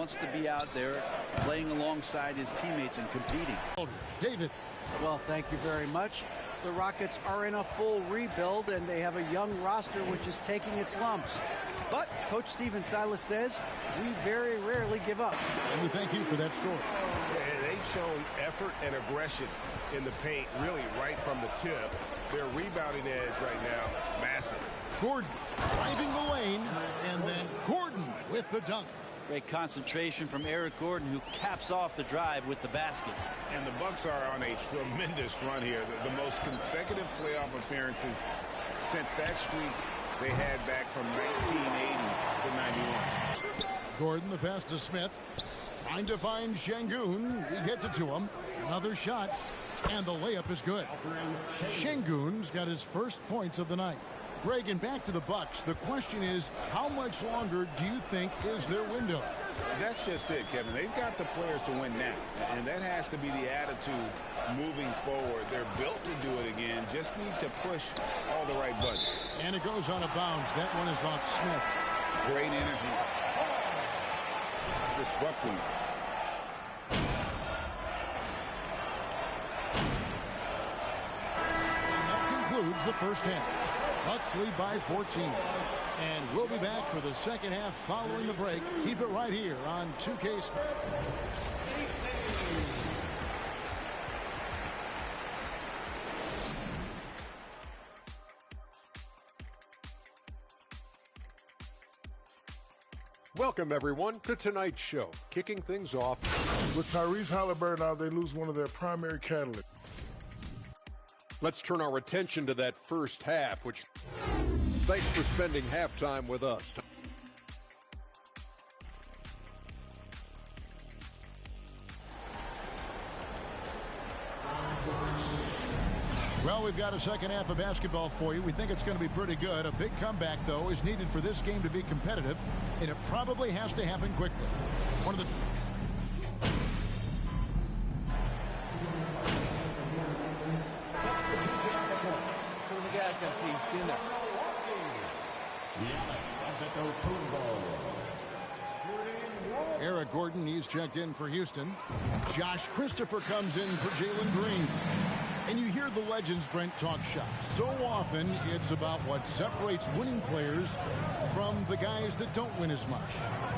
wants to be out there playing alongside his teammates and competing. David. Well, thank you very much. The Rockets are in a full rebuild, and they have a young roster which is taking its lumps. But Coach Stephen Silas says we very rarely give up. And we thank you for that story. They've shown effort and aggression in the paint, really right from the tip. Their rebounding edge right now, massive. Gordon driving the lane, and then Gordon with the dunk. Great concentration from Eric Gordon, who caps off the drive with the basket. And the Bucks are on a tremendous run here. The most consecutive playoff appearances since that streak they had back from 1980 to 91. Gordon, the pass to Smith. Trying to find Şengün. He gets it to him. Another shot, and the layup is good. Şengün's got his first points of the night. Greg, and back to the Bucks. The question is, how much longer do you think is their window? That's just it, Kevin. They've got the players to win now, and that has to be the attitude moving forward. They're built to do it again. Just need to push all the right buttons. And it goes on a bounce. That one is off Smith. Great energy. Disrupting. And that concludes the first half. Bucks lead by 14. And we'll be back for the second half following the break. Keep it right here on 2K Sports. Welcome, everyone, to tonight's show. Kicking things off. With Tyrese Halliburton out, they lose one of their primary catalysts. Let's turn our attention to that first half, which thanks for spending halftime with us. Well, we've got a second half of basketball for you. We think it's going to be pretty good. A big comeback, though, is needed for this game to be competitive, and it probably has to happen quickly. One of the... Eric Gordon, he's checked in for Houston. Josh Christopher comes in for Jalen Green. And you hear the legends, Brent, talk shop. So often, it's about what separates winning players from the guys that don't win as much.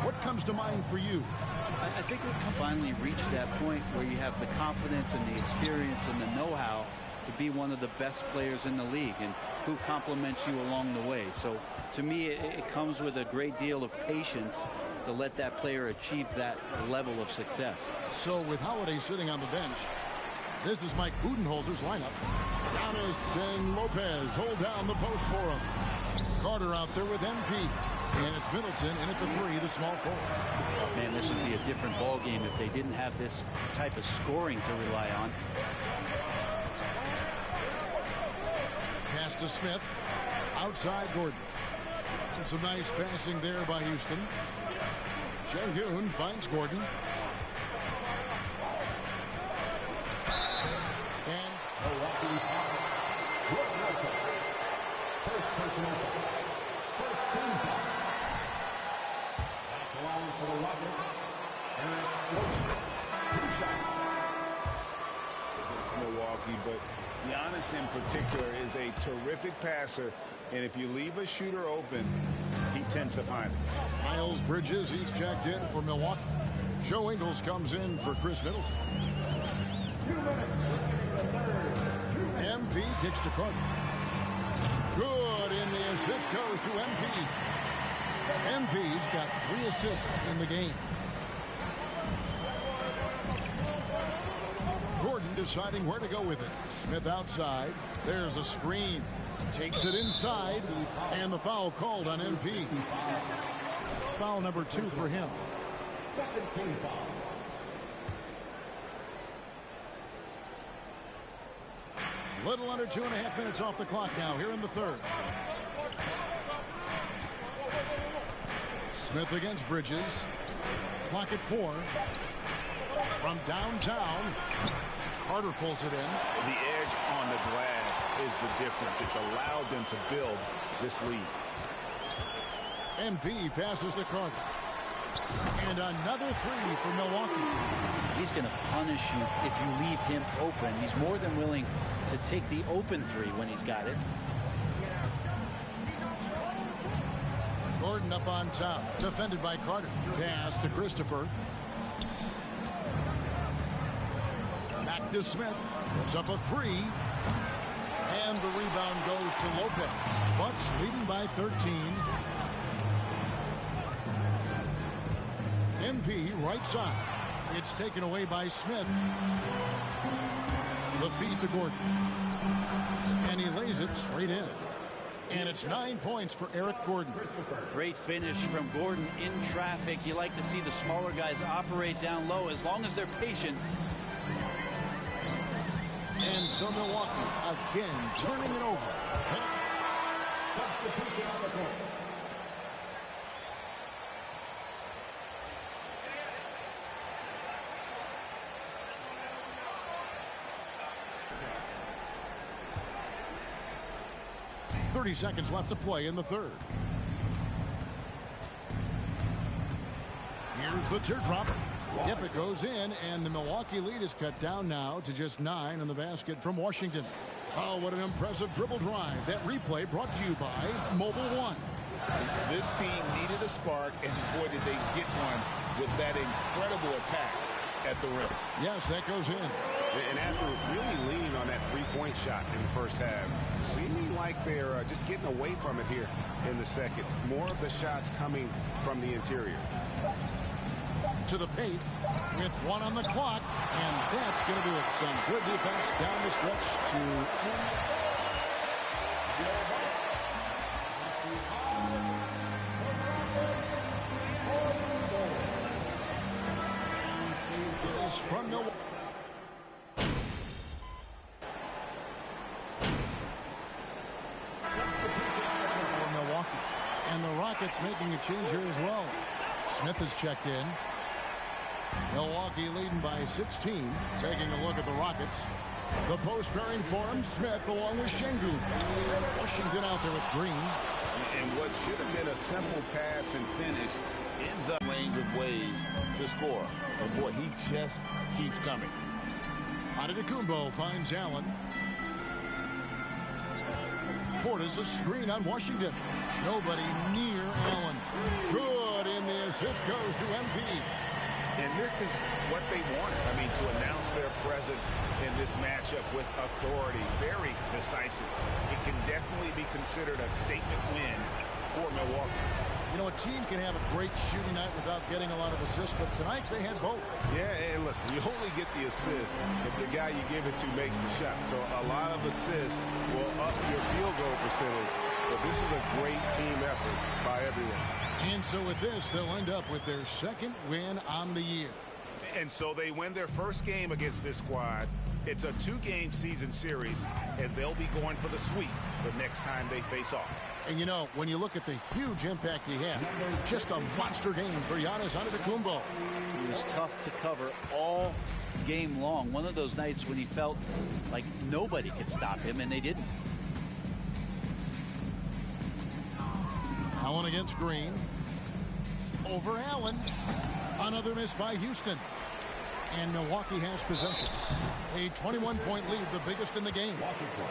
What comes to mind for you? I think we've finally reached that point where you have the confidence and the experience and the know-how to be one of the best players in the league and who compliments you along the way. So to me, it comes with a great deal of patience to let that player achieve that level of success. So with Holiday sitting on the bench, this is Mike Budenholzer's lineup. Giannis and Lopez hold down the post for him. Carter out there with MP. And it's Middleton in at the three, the small forward. Man, this would be a different ball game if they didn't have this type of scoring to rely on. Pass to Smith. Outside Gordon. And some nice passing there by Houston. Şengün finds Gordon. And Milwaukee foul. First personal foul. First team foul. At the line for the Rockets. Eric Gordon. Two shots. Against Milwaukee, but Giannis in particular is a terrific passer, and if you leave a shooter open, he tends to find it. Miles Bridges, he's checked in for Milwaukee. Joe Ingles comes in for Chris Middleton. 2 minutes. MP kicks to Carter. Good, and the assist goes to MP. MP's got 3 assists in the game. Gordon deciding where to go with it. Smith outside. There's a screen. Takes it inside, and the foul called on MP. It's foul number 2 for him. Second team foul. Little under 2.5 minutes off the clock now here in the third. Smith against Bridges. Clock at 4. From downtown, Carter pulls it in. The edge on the glass is the difference. It's allowed them to build this lead. MP passes to Carter. And another three for Milwaukee. He's going to punish you if you leave him open. He's more than willing to take the open three when he's got it. Gordon up on top, defended by Carter. Pass to Christopher. Back to Smith. Puts up a three. And the rebound goes to Lopez. Bucks leading by 13. MP right side. It's taken away by Smith. The feed to Gordon. And he lays it straight in. And it's 9 points for Eric Gordon. Great finish from Gordon in traffic. You like to see the smaller guys operate down low as long as they're patient. And so Milwaukee again turning it over. Substitution on the court. .30 seconds left to play in the third. Here's the teardrop. Yep, it goes in, and the Milwaukee lead is cut down now to just 9 in the basket from Washington. Oh, what an impressive dribble drive. That replay brought to you by Mobile One. This team needed a spark, and boy, did they get one with that incredible attack at the rim. Yes, that goes in. And after really leaning on that three-point shot in the first half, seeming like they're just getting away from it here in the second. More of the shots coming from the interior. To the paint with 1 on the clock, and that's going to do it. Some good defense down the stretch to this from Milwaukee. And the Rockets making a change here as well. Smith has checked in. Milwaukee leading by 16. Taking a look at the Rockets. The post pairing for him, Smith along with Şengün. Washington out there with Green. And what should have been a simple pass and finish ends up range of ways to score. But boy, he just keeps coming. Antetokounmpo finds Allen. Portis a screen on Washington. Nobody near Allen. Good, and the assist goes to MP. And this is what they wanted. I mean, to announce their presence in this matchup with authority. Very decisive. It can definitely be considered a statement win for Milwaukee. You know, a team can have a great shooting night without getting a lot of assists, but tonight they had both. Yeah, and listen, you only get the assist if the guy you give it to makes the shot. So a lot of assists will up your field goal percentage. But this is a great team effort by everyone. And so with this, they'll end up with their second win on the year. And so they win their first game against this squad. It's a 2-game season series, and they'll be going for the sweep the next time they face off. And you know, when you look at the huge impact he had, just a monster game for Giannis Antetokounmpo. It was tough to cover all game long. One of those nights when he felt like nobody could stop him, and they didn't. Allen against Green. Over Allen. Another miss by Houston. And Milwaukee has possession. A 21-point lead, the biggest in the game.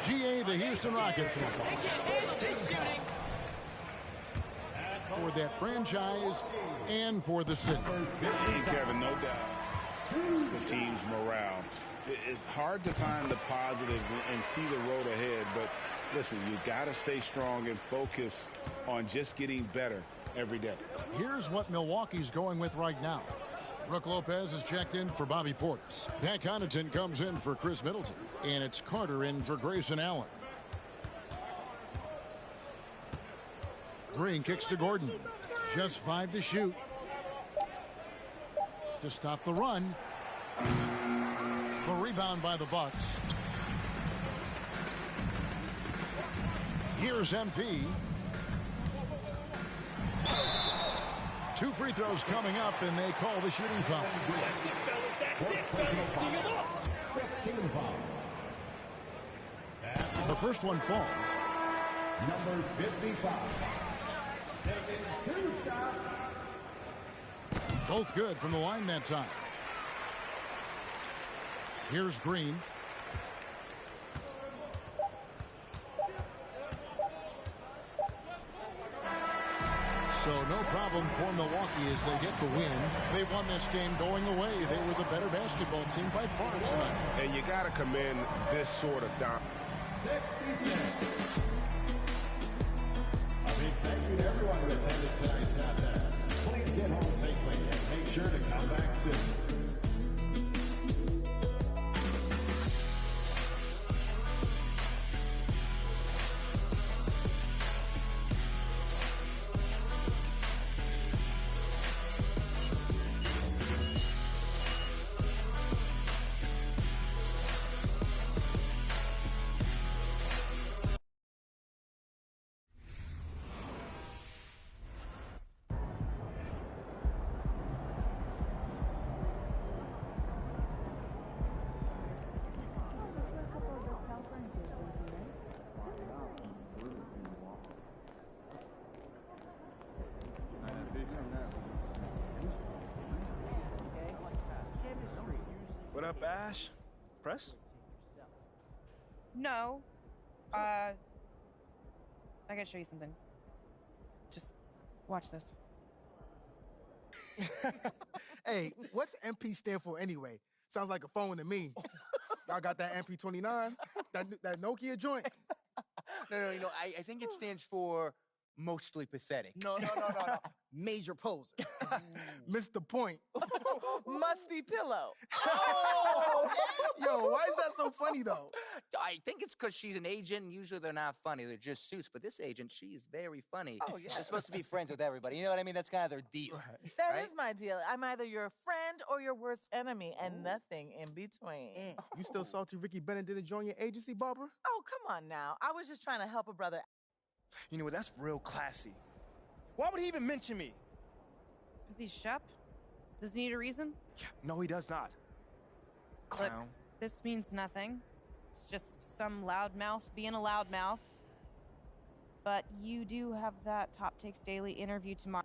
GA, the Houston Rockets. For that franchise and for the city. And Kevin, no doubt, it's the team's morale. It's hard to find the positive and see the road ahead, but listen, you got to stay strong and focus on just getting better every day. Here's what Milwaukee's going with right now. Brook Lopez is checked in for Bobby Portis. Pat Connaughton comes in for Chris Middleton. And it's Carter in for Grayson Allen. Green kicks to Gordon. Just 5 to shoot. To stop the run. The rebound by the Bucks. Here's MP. 2 free throws coming up, and they call the shooting foul. That's it, fellas. That's it, fellas. Dig him up. 15 foul. The first one falls. Number 55. Taking 2 shots. Both good from the line that time. Here's Green. So no problem for Milwaukee as they get the win. They won this game going away. They were the better basketball team by far tonight. And you got to commend this sort of dominance. 66. A big thank you to everyone who attended tonight's contest. Please get home safely and make sure to come back soon. What up, Ash? Press? No. I gotta show you something. Just watch this. Hey, what's MP stand for anyway? Sounds like a phone to me. Y'all got that MP29? That Nokia joint? No. I think it stands for mostly pathetic. No. Major poser. Missed the point. Musty pillow. Oh! Yo, why is that so funny, though? I think it's because she's an agent. Usually they're not funny. They're just suits. But this agent, she's very funny. Oh, yeah. They're supposed to be friends with everybody. You know what I mean? That's kind of their deal. Right. That is my deal. I'm either your friend or your worst enemy, and nothing in between. You still salty Ricky Bennett didn't join your agency, Barbara? Oh, come on now. I was just trying to help a brother. You know what? That's real classy. Why would he even mention me? Is he Shep? Does he need a reason? Yeah, no, he does not. Clown. Look, this means nothing. It's just some loudmouth being a loudmouth. But you do have that Top Takes Daily interview tomorrow.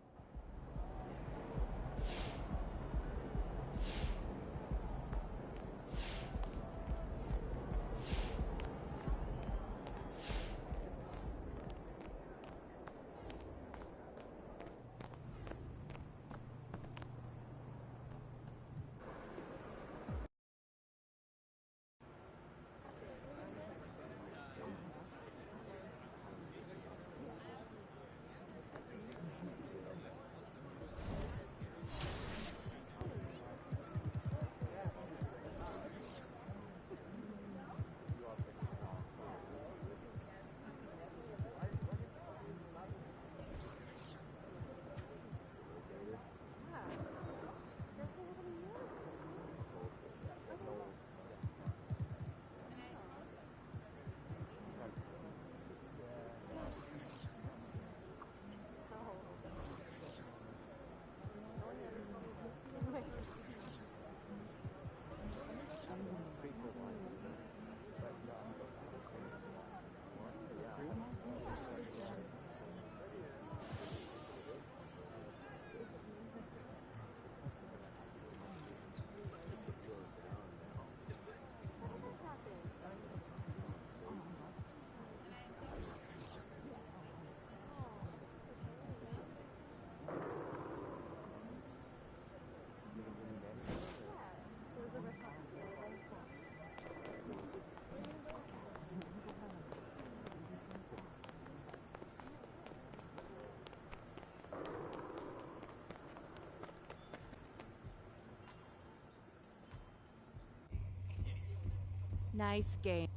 Nice game.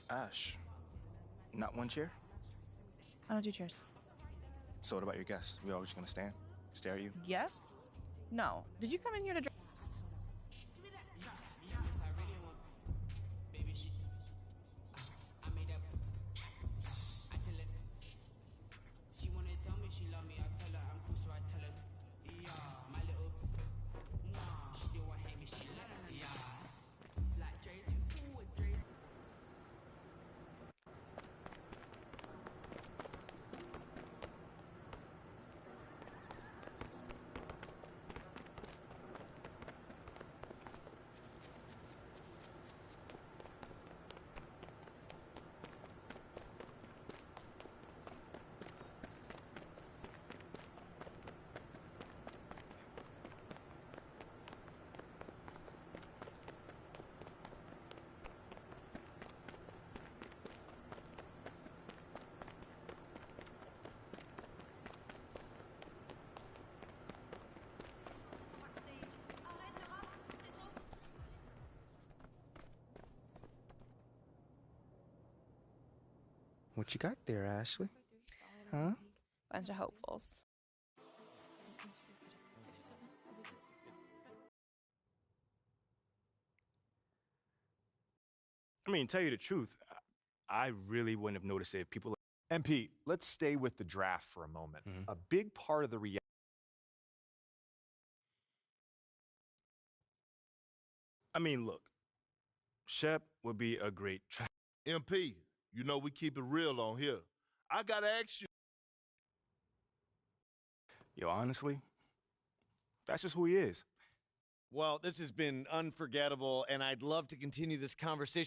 Ash, not one chair? I don't do chairs. So what about your guests? We all just gonna stand, stare at you? Guests? No. Did you come in here to drink? What you got there, Ashley? Huh? Bunch of hopefuls. I mean, tell you the truth, I really wouldn't have noticed it if people... MP, let's stay with the draft for a moment. A big part of the reality. I mean, look, Shep would be a great... MP, you know we keep it real on here. I got to ask you. Yo, honestly, that's just who he is. Well, this has been unforgettable, and I'd love to continue this conversation.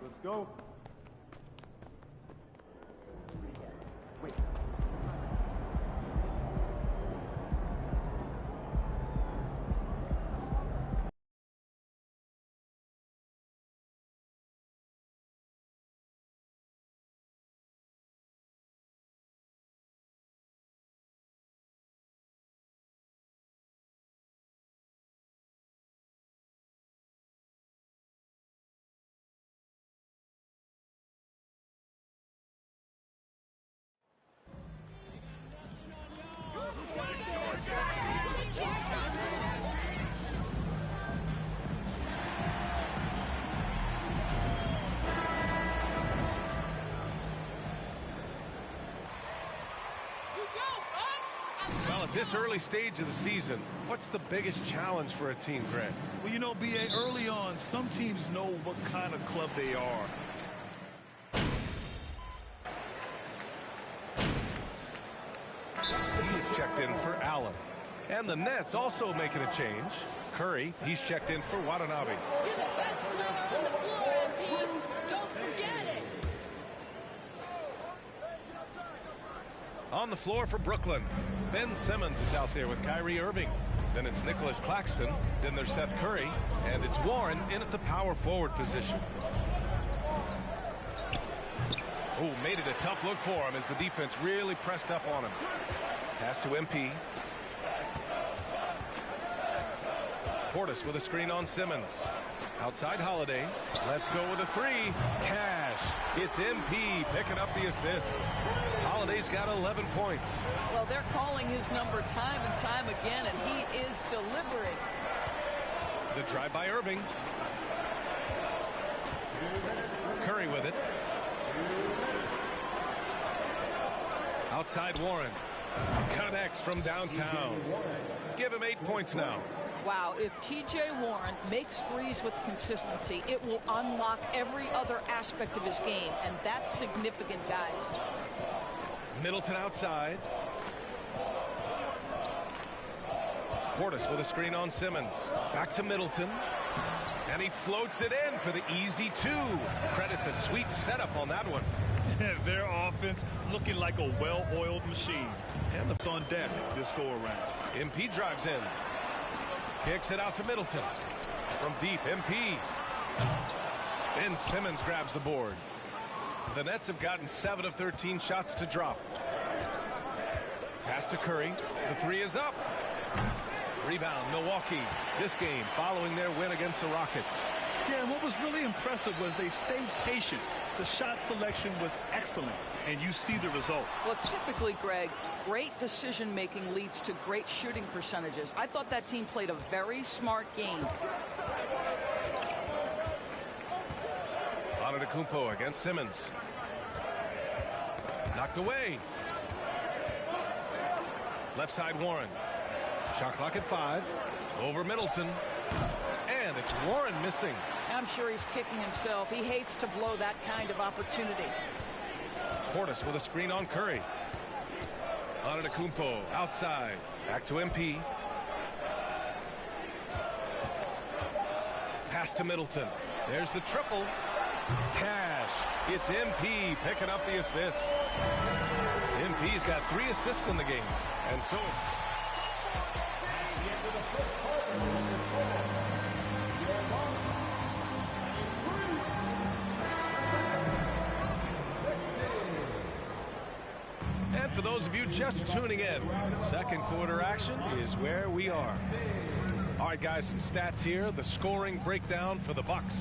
Let's go. Wait. Well, at this early stage of the season, what's the biggest challenge for a team, Grant? Well, you know, B.A., early on, some teams know what kind of club they are. He is checked in for Allen. And the Nets also making a change. Curry, he's checked in for Watanabe. You're the best player on the floor, MP. Don't forget it. On the floor for Brooklyn, Ben Simmons is out there with Kyrie Irving. Then it's Nicholas Claxton. Then there's Seth Curry. And it's Warren in at the power forward position. Oh, made it a tough look for him as the defense really pressed up on him. Pass to MP. Portis with a screen on Simmons. Outside Holiday. Let's go with a three. Cash. It's MP picking up the assist. Holiday's got 11 points. Well, they're calling his number time and time again, and he is delivering. The drive by Irving. Curry with it. Outside Warren. Connects from downtown. Give him 8 points now. Wow, if T.J. Warren makes threes with consistency, it will unlock every other aspect of his game, and that's significant, guys. Middleton outside. Portis with a screen on Simmons. Back to Middleton. And he floats it in for the easy two. Credit the sweet setup on that one. Their offense looking like a well-oiled machine. And the on deck this go-around. MP drives in. Kicks it out to Middleton. From deep, MP. Ben Simmons grabs the board. The Nets have gotten 7 of 13 shots to drop. Pass to Curry. The three is up. Rebound, Milwaukee. This game following their win against the Rockets. Yeah, and what was really impressive was they stayed patient. The shot selection was excellent, and you see the result. Well, typically, Greg, great decision-making leads to great shooting percentages. I thought that team played a very smart game. Antetokounmpo against Simmons. Knocked away. Left side Warren. Shot clock at 5. Over Middleton. And it's Warren missing. I'm sure he's kicking himself. He hates to blow that kind of opportunity. Portis with a screen on Curry. Antetokounmpo outside. Back to MP. Pass to Middleton. There's the triple. Cash. It's MP picking up the assist. MP's got 3 assists in the game. And so... And for those of you just tuning in, second quarter action is where we are. All right, guys, some stats here. The scoring breakdown for the Bucks.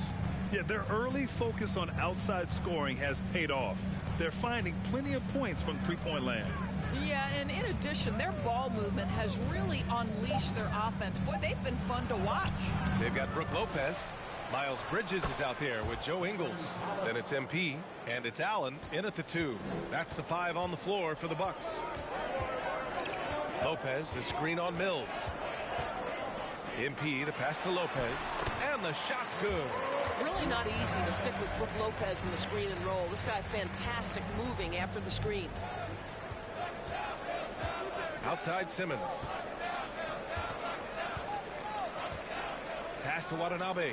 Yeah, their early focus on outside scoring has paid off. They're finding plenty of points from three-point land. Yeah, and in addition, their ball movement has really unleashed their offense. Boy, they've been fun to watch. They've got Brook Lopez. Miles Bridges is out there with Joe Ingles. Then it's MP, and it's Allen in at the 2. That's the 5 on the floor for the Bucks. Lopez, the screen on Mills. MP, the pass to Lopez, and the shot's good. Really not easy to stick with Brook Lopez in the screen and roll. This guy fantastic moving after the screen. Outside Simmons. Pass to Watanabe.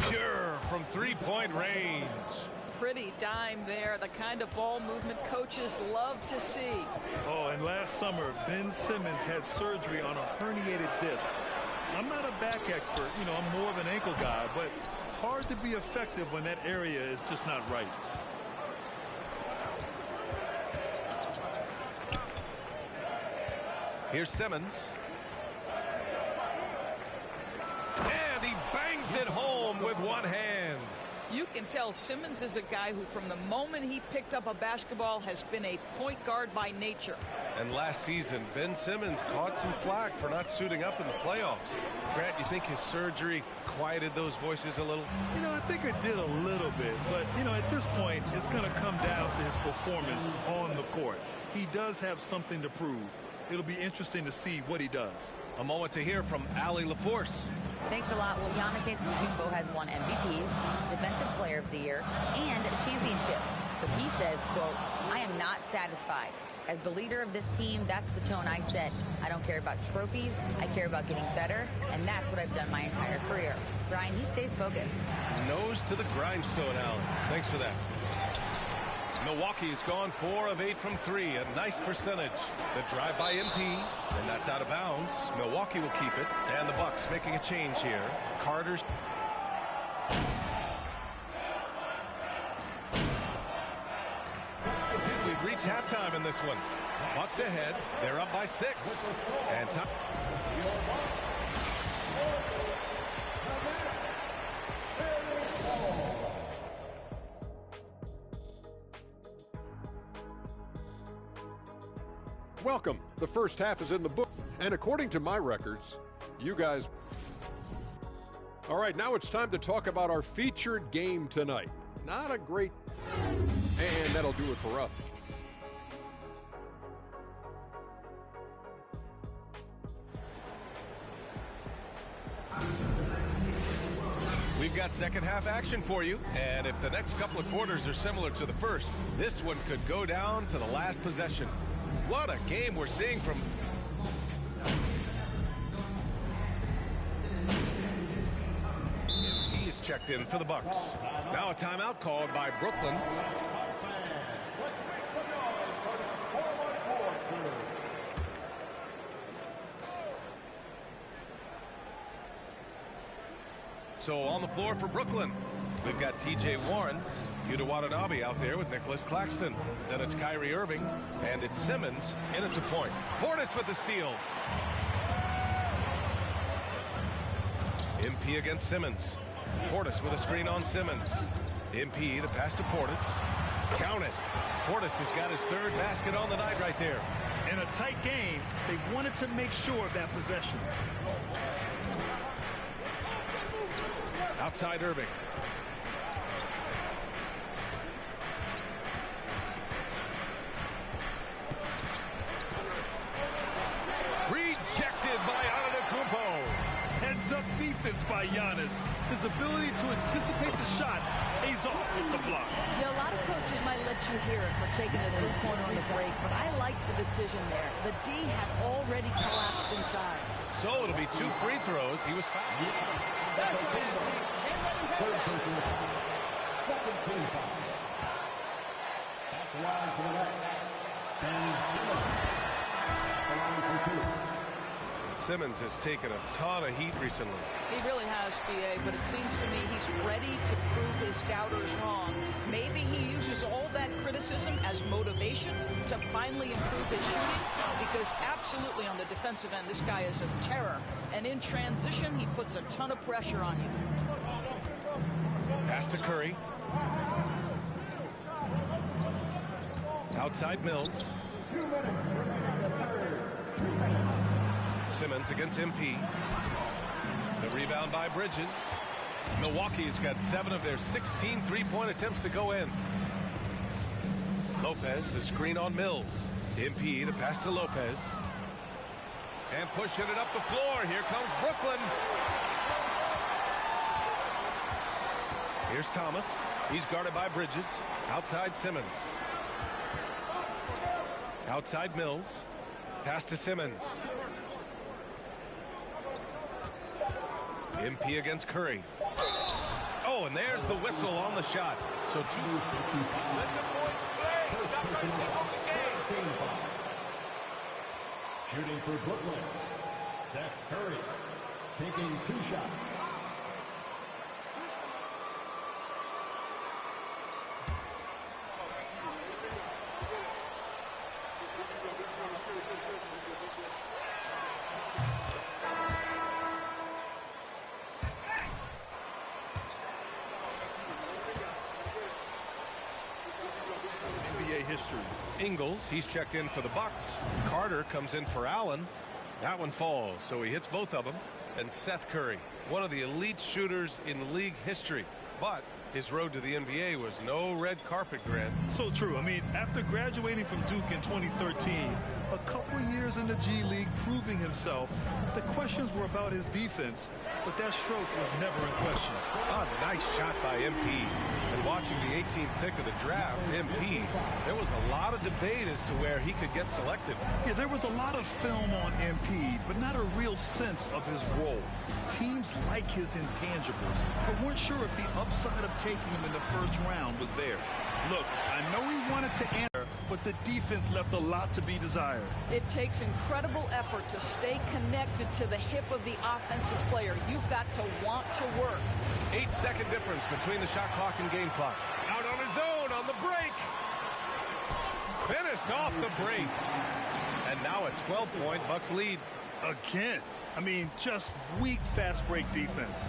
Pure from three-point range. Pretty dime there. The kind of ball movement coaches love to see. Oh, and last summer, Ben Simmons had surgery on a herniated disc. I'm not a back expert. You know, I'm more of an ankle guy, but hard to be effective when that area is just not right. Here's Simmons. And he bangs it home with one hand. You can tell Simmons is a guy who, from the moment he picked up a basketball, has been a point guard by nature. And last season, Ben Simmons caught some flack for not suiting up in the playoffs. Grant, you think his surgery quieted those voices a little? You know, I think it did a little bit. But, you know, at this point, it's going to come down to his performance on the court. He does have something to prove. It'll be interesting to see what he does. A moment to hear from Allie LaForce. Thanks a lot. Well, Giannis Antetokounmpo has won MVPs, Defensive Player of the Year, and a championship. But he says, quote, "I am not satisfied. As the leader of this team, that's the tone I set. I don't care about trophies. I care about getting better, and that's what I've done my entire career." Brian, he stays focused. Nose to the grindstone, Allen. Thanks for that. Milwaukee's gone 4 of 8 from 3, a nice percentage. The drive by MP, and that's out of bounds. Milwaukee will keep it, and the Bucks making a change here. Carter's. We've reached halftime in this one. Bucks ahead. They're up by 6. And time. Welcome. The first half is in the book, and according to my records, you guys... All right, now it's time to talk about our featured game tonight. Not a great... And that'll do it for us. We've got second half action for you, and if the next couple of quarters are similar to the first, this one could go down to the last possession. What a game we're seeing from... He is checked in for the Bucks. Now a timeout called by Brooklyn. So on the floor for Brooklyn, we've got T.J. Warren, Yuta Watanabe out there with Nicholas Claxton. Then it's Kyrie Irving, and it's Simmons in at the point. Portis with the steal. MP against Simmons. Portis with a screen on Simmons. MP, the pass to Portis. Count it. Portis has got his 3rd basket on the night right there. In a tight game, they wanted to make sure of that possession. Outside Irving. by Giannis. His ability to anticipate the shot pays off with the block. Yeah, a lot of coaches might let you hear it for taking a three-pointer on the break, but I like the decision there. The D had already collapsed inside. So it'll be 2 free throws. He was fouled. Third personal foul. Second team foul. That's the line for the Nets. Ben Simmons. The line for 2. Simmons has taken a ton of heat recently. He really has, B.A., but it seems to me he's ready to prove his doubters wrong. Maybe he uses all that criticism as motivation to finally improve his shooting, because absolutely on the defensive end, this guy is a terror. And in transition, he puts a ton of pressure on you. Pass to Curry. Outside Mills. Simmons against MP. The rebound by Bridges. Milwaukee's got 7 of their 16 three-point attempts to go in. Lopez, the screen on Mills. MP, the pass to Lopez. And pushing it up the floor. Here comes Brooklyn. Here's Thomas. He's guarded by Bridges. Outside Simmons. Outside Mills. Pass to Simmons. MP against Curry. Oh, and there's the whistle on the shot. So 2. Shooting for Brooklyn. Seth Curry taking 2 shots. History. Ingles, he's checked in for the Bucks. Carter comes in for Allen. That one falls, so he hits both of them. And Seth Curry, one of the elite shooters in league history. But his road to the NBA was no red carpet, Grant. So true. I mean, after graduating from Duke in 2013, a couple years in the G League proving himself, the questions were about his defense, but that stroke was never in question. A nice shot by MP. And watching the 18th pick of the draft, MP, there was a lot of debate as to where he could get selected. Yeah, there was a lot of film on MP, but not a real sense of his role. Teams like his intangibles, but weren't sure if the upside of taking him in the first round was there. Look, I know he wanted to answer, but the defense left a lot to be desired. It takes incredible effort to stay connected to the hip of the offensive player. You've got to want to work. 8-second difference between the shot clock and game clock. Out on his own on the break. Finished off the break. And now a 12-point Bucks lead. Again. I mean, just weak fast break defense.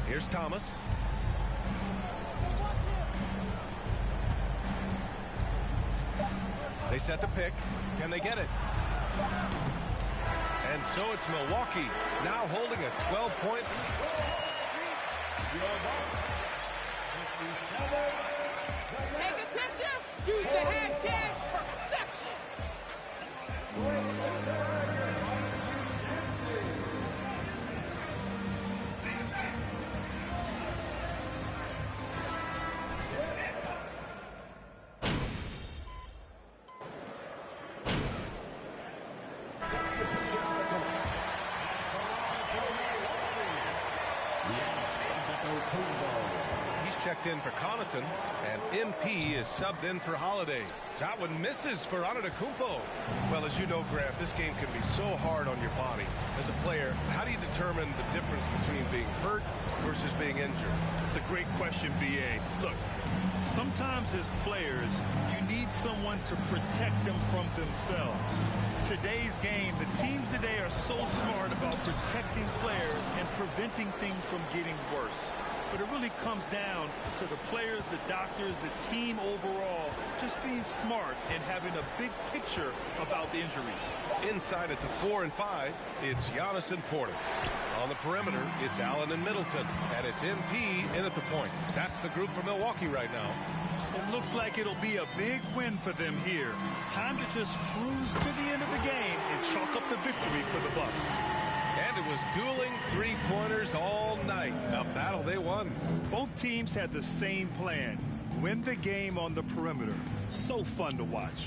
Here's Thomas. They set the pick. Can they get it? And so it's Milwaukee now holding a 12-point. Take a picture. Use the hashtag perfection. Checked in for Connaughton, and MP is subbed in for Holiday. That one misses for Antetokounmpo. Well, as you know, Grant, this game can be so hard on your body. As a player, how do you determine the difference between being hurt versus being injured? It's a great question, B.A. Look, sometimes as players, you need someone to protect them from themselves. Today's game, the teams today are so smart about protecting players and preventing things from getting worse. But it really comes down to the players, the doctors, the team overall, just being smart and having a big picture about the injuries. Inside at the 4 and 5, it's Giannis and Portis. On the perimeter, it's Allen and Middleton. And it's MP in at the point. That's the group for Milwaukee right now. It looks like it'll be a big win for them here. Time to just cruise to the end of the game and chalk up the victory for the Bucks. And it was dueling three-pointers all night. A battle they won. Both teams had the same plan. Win the game on the perimeter. So fun to watch.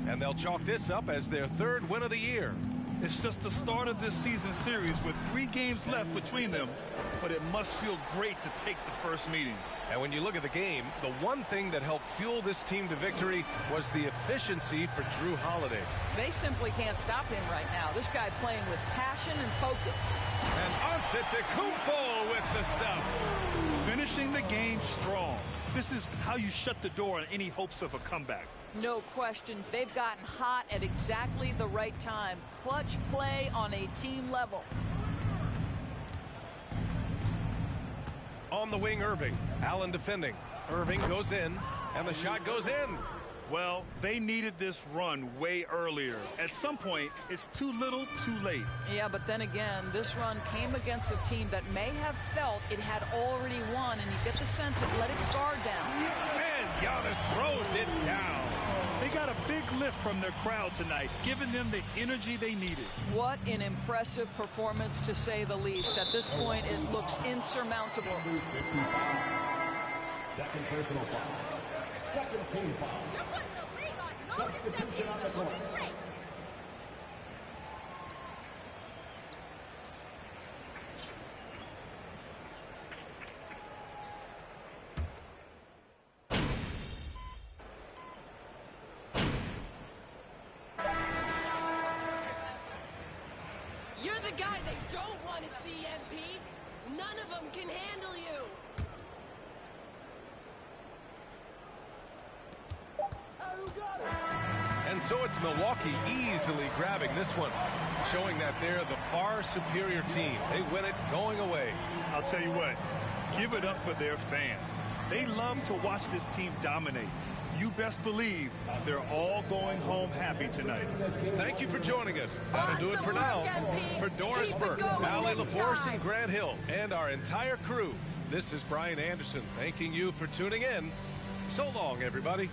And they'll chalk this up as their third win of the year. It's just the start of this season series with 3 games left between them, but it must feel great to take the first meeting. And when you look at the game, the one thing that helped fuel this team to victory was the efficiency for Drew Holiday. They simply can't stop him right now. This guy playing with passion and focus. And Antetokounmpo with the stuff. Finishing the game strong. This is how you shut the door on any hopes of a comeback. No question, they've gotten hot at exactly the right time. Clutch play on a team level. On the wing, Irving. Allen defending. Irving goes in, and the shot goes in. Well, they needed this run way earlier. At some point, it's too little, too late. Yeah, but then again, this run came against a team that may have felt it had already won, and you get the sense it let its guard down. And Giannis throws it down. They got a big lift from their crowd tonight, giving them the energy they needed. What an impressive performance, to say the least. At this point, it looks insurmountable. Second personal foul. Second team foul. Substitution on the court. You're the guy they don't want to see, MP. None of them can handle you. And so it's Milwaukee easily grabbing this one, showing that they're the far superior team. They win it going away. I'll tell you what, give it up for their fans. They love to watch this team dominate. You best believe they're all going home happy tonight. Thank you for joining us. That'll do it for now. For Doris Burke, Allie LaForce, and Grant Hill, and our entire crew, this is Brian Anderson thanking you for tuning in. So long, everybody.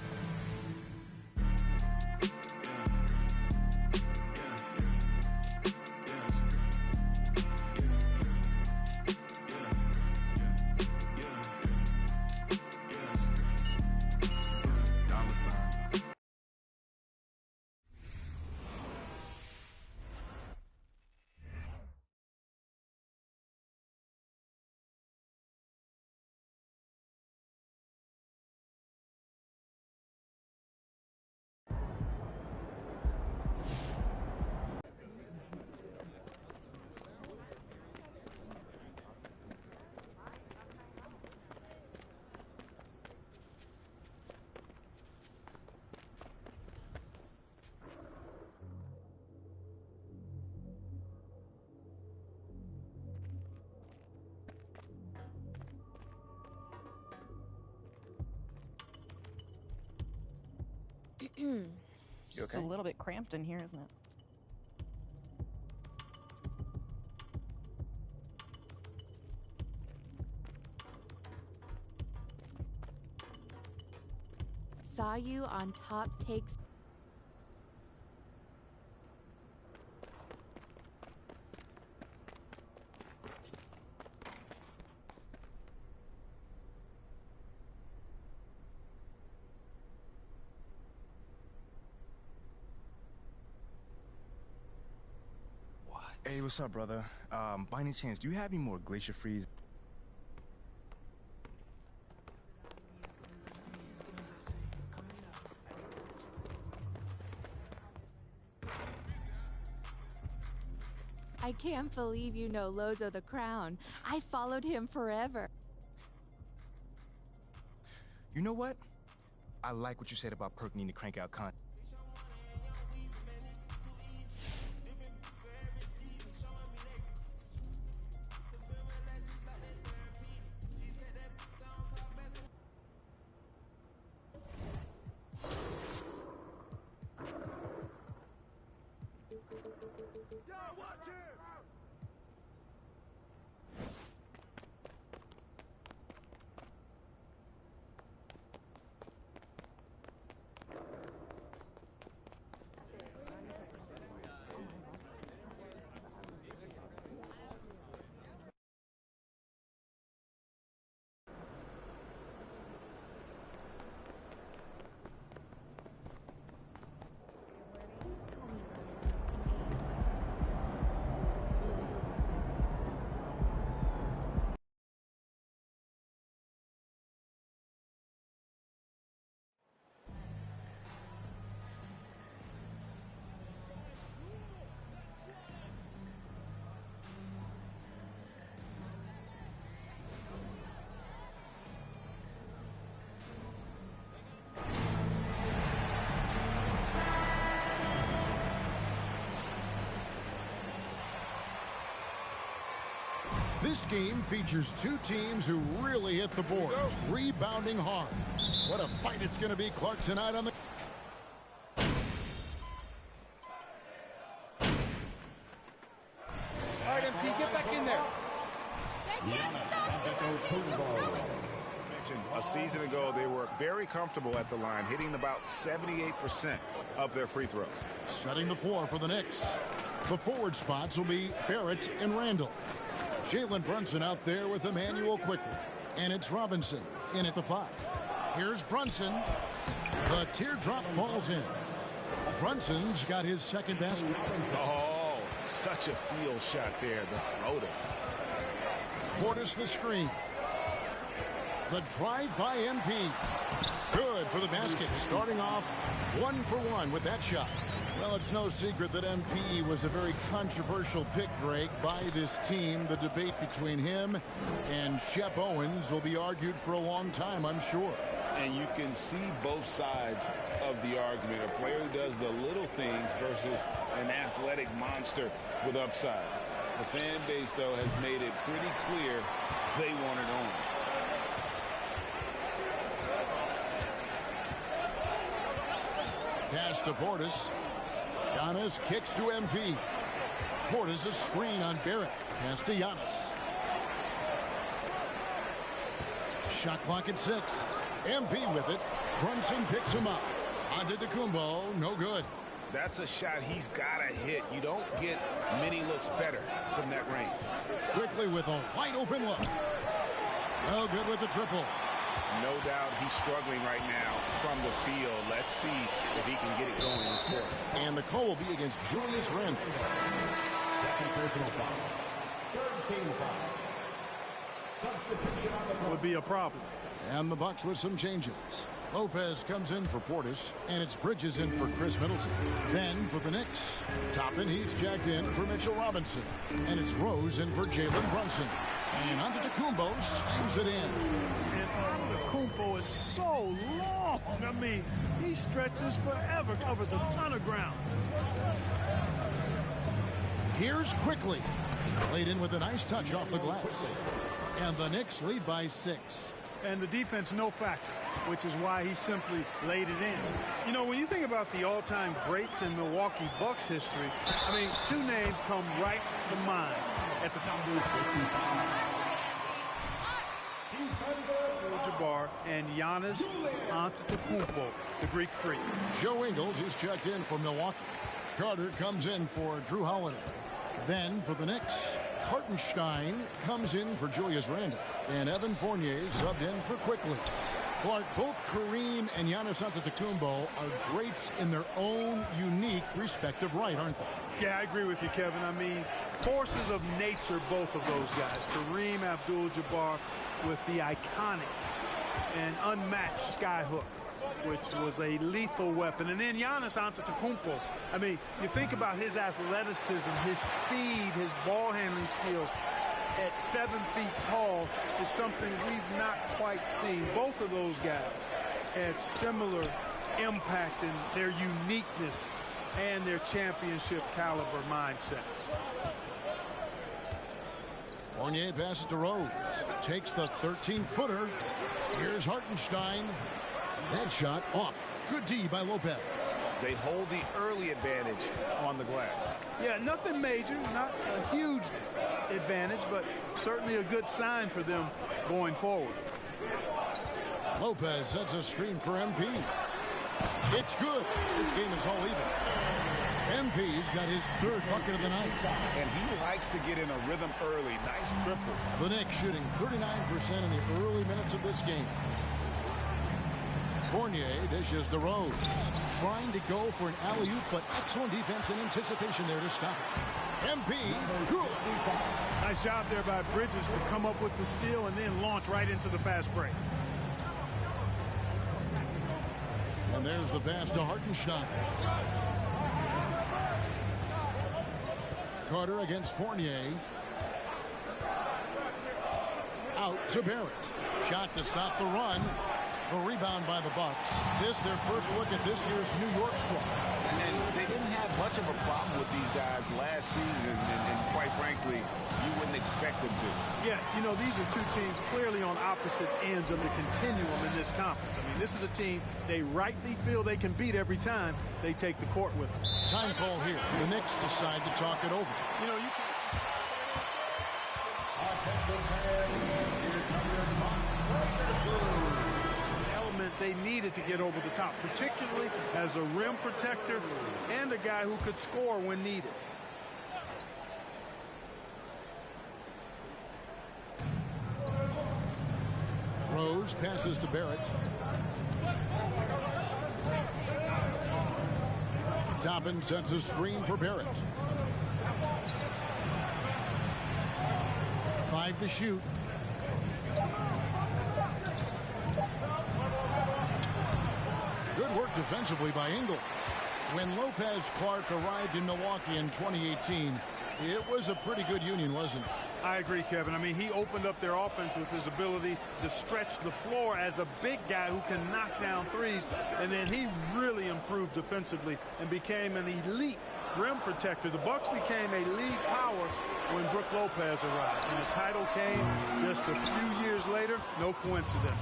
It's a little bit cramped in here, isn't it? Saw you on Top Takes. Hey, what's up, brother? By any chance, do you have any more Glacier Freeze? I can't believe you know Lozo the Crown. I followed him forever. You know what? I like what you said about Perk needing to crank out content. This game features two teams who really hit the board, rebounding hard. What a fight it's going to be, Clark, tonight on the... All right, MP, get back in there. Mentioned a season ago, they were very comfortable at the line, hitting about 78% of their free throws. Setting the floor for the Knicks. The forward spots will be Barrett and Randall. Jalen Brunson out there with Emmanuel quickly. And it's Robinson in at the 5. Here's Brunson. The teardrop falls in. Brunson's got his second basket. Oh, such a field shot there, the floater. Portis the screen. The drive by MP. Good for the basket. Starting off 1 for 1 with that shot. Well, it's no secret that MP was a very controversial pick, Greg, by this team. The debate between him and Shep Owens will be argued for a long time, I'm sure. And you can see both sides of the argument. A player who does the little things versus an athletic monster with upside. The fan base, though, has made it pretty clear they wanted Owens. Pass to Portis. Giannis kicks to MP. Portis a screen on Barrett. Pass to Giannis. Shot clock at 6. MP with it. Brunson picks him up. Antetokounmpo, no good. That's a shot he's got to hit. You don't get many looks better from that range. Quickly with a wide open look. No good with the triple. No doubt he's struggling right now from the field. Let's see if he can get it going in this quarter. And the call will be against Julius Randle. Second personal foul. Third team foul. Substitution on the court. Would be a problem. And the Bucks with some changes. Lopez comes in for Portis, and it's Bridges in for Chris Middleton. Then for the Knicks, Toppin, he's checked in for Mitchell Robinson. And it's Rose in for Jalen Brunson. And Antetokounmpo slams it in. And Antetokounmpo is so long. I mean, he stretches forever, covers a ton of ground. Here's Quickly. Played in with a nice touch off the glass. And the Knicks lead by 6. And the defense no factor, which is why he simply laid it in. You know, when you think about the all-time greats in Milwaukee Bucks history, I mean, two names come right to mind at the top. Jabbar and Giannis Antetokounmpo, the Greek freak. Joe Ingles is checked in for Milwaukee. Carter comes in for Drew Holiday. Then for the Knicks, Hartenstein comes in for Julius Randle. And Evan Fournier subbed in for Quickly. Clark, both Kareem and Giannis Antetokounmpo are greats in their own unique respective right, aren't they? Yeah, I agree with you, Kevin. I mean, forces of nature, both of those guys. Kareem Abdul-Jabbar with the iconic and unmatched skyhook, which was a lethal weapon. And then Giannis Antetokounmpo. I mean, you think about his athleticism, his speed, his ball handling skills at 7 feet tall is something we've not quite seen. Both of those guys had similar impact in their uniqueness and their championship caliber mindsets. Fournier passes to Rose. Takes the 13-footer. Here's Hartenstein. That shot off. Good D by Lopez. They hold the early advantage on the glass. Yeah, nothing major, not a huge advantage, but certainly a good sign for them going forward. Lopez sets a screen for MP. It's good. This game is all even. MP's got his 3rd bucket of the night. And he likes to get in a rhythm early. Nice triple. The Knicks shooting 39% in the early minutes of this game. Fournier dishes to Rose. Trying to go for an alley-oop, but excellent defense and anticipation there to stop it. MP, good. Nice job there by Bridges to come up with the steal and then launch right into the fast break. And there's the pass to Hartenstein. Carter against Fournier. Out to Barrett. Shot to stop the run. The rebound by the Bucks. This their first look at this year's New York squad. And they didn't have much of a problem with these guys last season, and quite frankly, you wouldn't expect them to. Yeah, you know, these are two teams clearly on opposite ends of the continuum in this conference. I mean, this is a team they rightly feel they can beat every time they take the court with them. Time call here. The Knicks decide to talk it over. You know, you can... element they needed to get over the top, particularly as a rim protector and a guy who could score when needed. Rose passes to Barrett. Toppin sets a screen for Barrett. 5 to shoot. Good work defensively by Ingles. When Lopez Clark arrived in Milwaukee in 2018, it was a pretty good union, wasn't it? I agree, Kevin. I mean, he opened up their offense with his ability to stretch the floor as a big guy who can knock down threes, and then he really improved defensively and became an elite rim protector. The Bucks became a lead power when Brook Lopez arrived, and the title came just a few years later. No coincidence.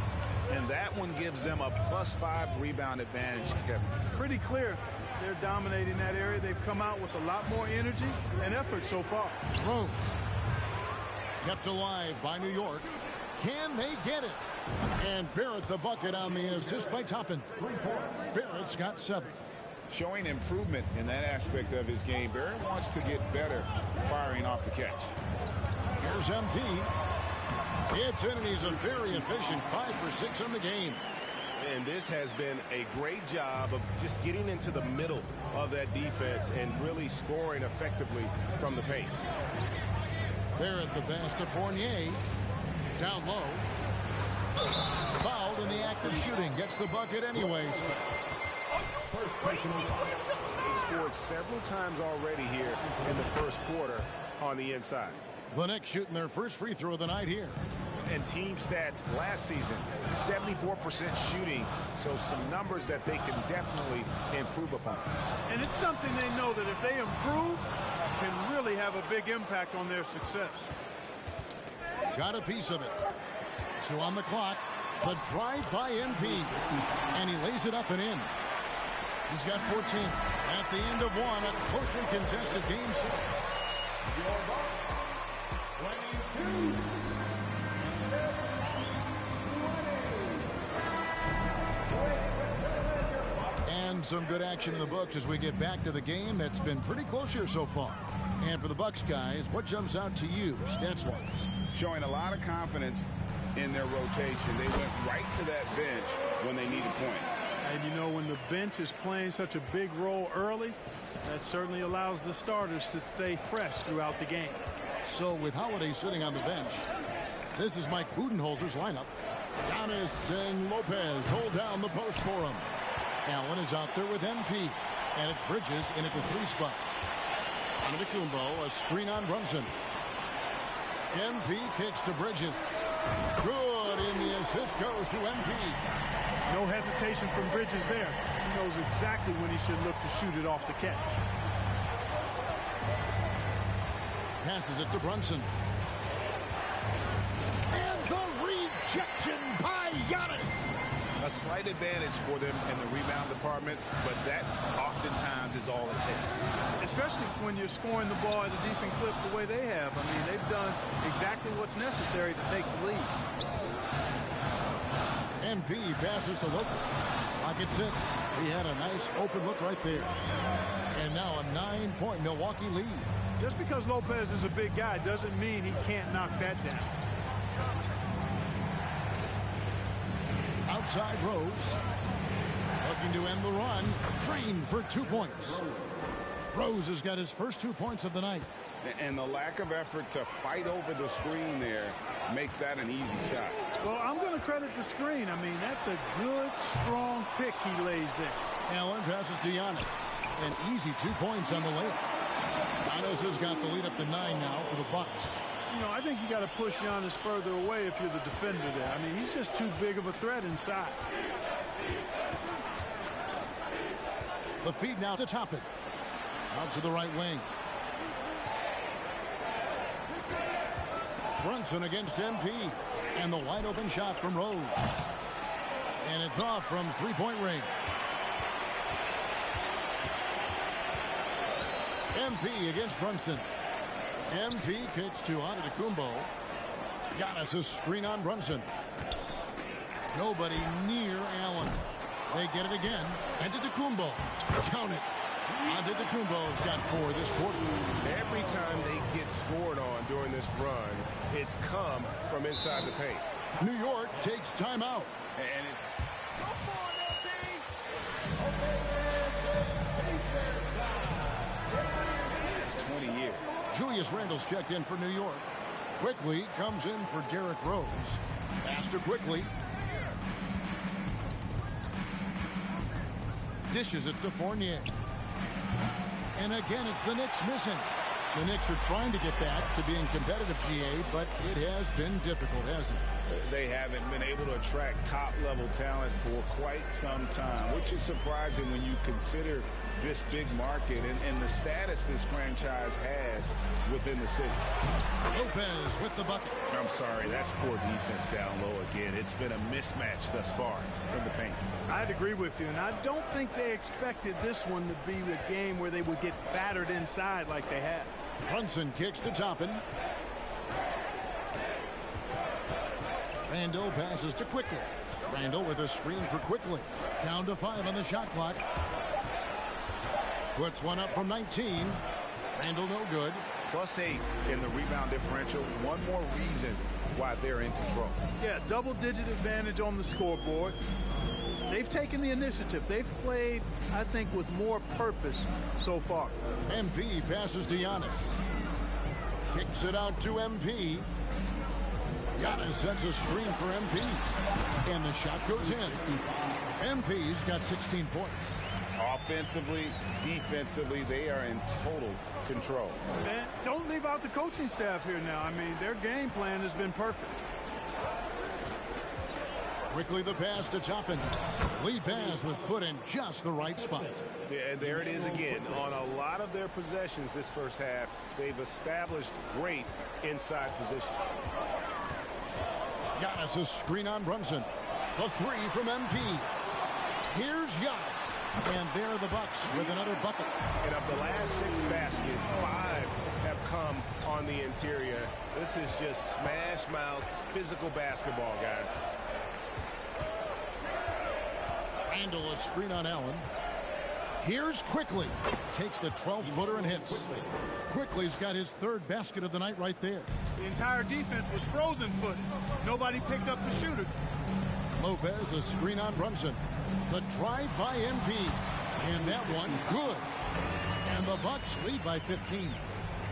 And that one gives them a +5 rebound advantage, Kevin. Pretty clear. They're dominating that area. They've come out with a lot more energy and effort so far. Rose. Kept alive by New York. Can they get it? And Barrett the bucket on the assist by Toppin. Barrett's got 7. Showing improvement in that aspect of his game. Barrett wants to get better firing off the catch. Here's MP. It's in, and he's a very efficient 5 for 6 in the game. And this has been a great job of just getting into the middle of that defense and really scoring effectively from the paint. Barrett the pass to Fournier. Down low. Fouled in the act of shooting. Gets the bucket anyways. They've scored several times already here in the first quarter on the inside. The Knicks shooting their first free throw of the night here. And team stats last season, 74% shooting, so some numbers that they can definitely improve upon. And it's something they know that if they improve, can really have a big impact on their success. Got a piece of it. 2 on the clock. The drive by MP. And he lays it up and in. He's got 14. At the end of one, a closely contested game 6. And some good action in the books as we get back to the game that's been pretty close here so far. And for the Bucks guys, what jumps out to you stats-wise? Showing a lot of confidence in their rotation. They went right to that bench when they needed points. And you know, when the bench is playing such a big role early, that certainly allows the starters to stay fresh throughout the game. So with Holiday sitting on the bench, this is Mike Budenholzer's lineup. Giannis and Lopez hold down the post for him. Allen is out there with MP. And it's Bridges in at the 3 spot. Antetokounmpo, a screen on Brunson. MP kicks to Bridges. Good, and the assist goes to MP. No hesitation from Bridges there. He knows exactly when he should look to shoot it off the catch. Passes it to Brunson. And the rejection by Giannis. A slight advantage for them in the rebound department, but that oftentimes is all it takes. Especially when you're scoring the ball at a decent clip the way they have. I mean, they've done exactly what's necessary to take the lead. MP passes to Lopez. Pocket 6. He had a nice open look right there. And now a 9-point Milwaukee lead. Just because Lopez is a big guy doesn't mean he can't knock that down. Outside Rose. Looking to end the run. Drained for 2 points. Rose has got his first 2 points of the night. And the lack of effort to fight over the screen there makes that an easy shot. Well, I'm going to credit the screen. I mean, that's a good, strong pick he lays there. Allen passes to Giannis. An easy 2 points on the layup. Giannis has got the lead up to 9 now for the Bucks. You know, I think you got to push Giannis further away if you're the defender there. I mean, he's just too big of a threat inside. The feed now to Toppin. Out to the right wing. Brunson against MP. And the wide open shot from Rose. And it's off from three-point range. MP against Brunson. MP kicks to Antetokounmpo. Giannis' screen on Brunson. Nobody near Allen. They get it again. Antetokounmpo. Count it. Antetokounmpo's got 4 this quarter. Every time they get scored on during this run, it's come from inside the paint. New York takes timeout. And it's... It's 20 years. Julius Randle's checked in for New York. Quickly comes in for Derrick Rose. Pass to Quickly. Dishes it to Fournier. And again, it's the Knicks missing. The Knicks are trying to get back to being competitive, GA, but it has been difficult, hasn't it? They haven't been able to attract top-level talent for quite some time, which is surprising when you consider this big market and the status this franchise has within the city. Lopez with the bucket. I'm sorry, that's poor defense down low again. It's been a mismatch thus far in the paint. I'd agree with you, and I don't think they expected this one to be a game where they would get battered inside like they had. Brunson kicks to Toppin. Randle passes to Quickly. Randle with a screen for Quickly. Down to 5 on the shot clock. Puts one up from 19. Randle no good. +8 in the rebound differential. One more reason why they're in control. Yeah, double-digit advantage on the scoreboard. They've taken the initiative. They've played, I think, with more purpose so far. MP passes to Giannis. Kicks it out to MP. Giannis sets a screen for MP. And the shot goes in. MP's got 16 points. Offensively, defensively, they are in total control. And don't leave out the coaching staff here now. I mean, their game plan has been perfect. Quickly the pass to Toppin. Lead pass was put in just the right spot. Yeah, and there it is again. On a lot of their possessions this first half, they've established great inside position. Giannis' screen on Brunson. The 3 from MP. Here's Giannis. And there are the Bucks with another bucket. And of the last 6 baskets, 5 have come on the interior. This is just smash mouth, physical basketball, guys. Randle a screen on Allen. Here's Quickly. Takes the 12-footer and hits. Quickly's got his 3rd basket of the night right there. The entire defense was frozen-footed. Nobody picked up the shooter. Lopez a screen on Brunson. The drive by MP. And that one good. And the Bucks lead by 15.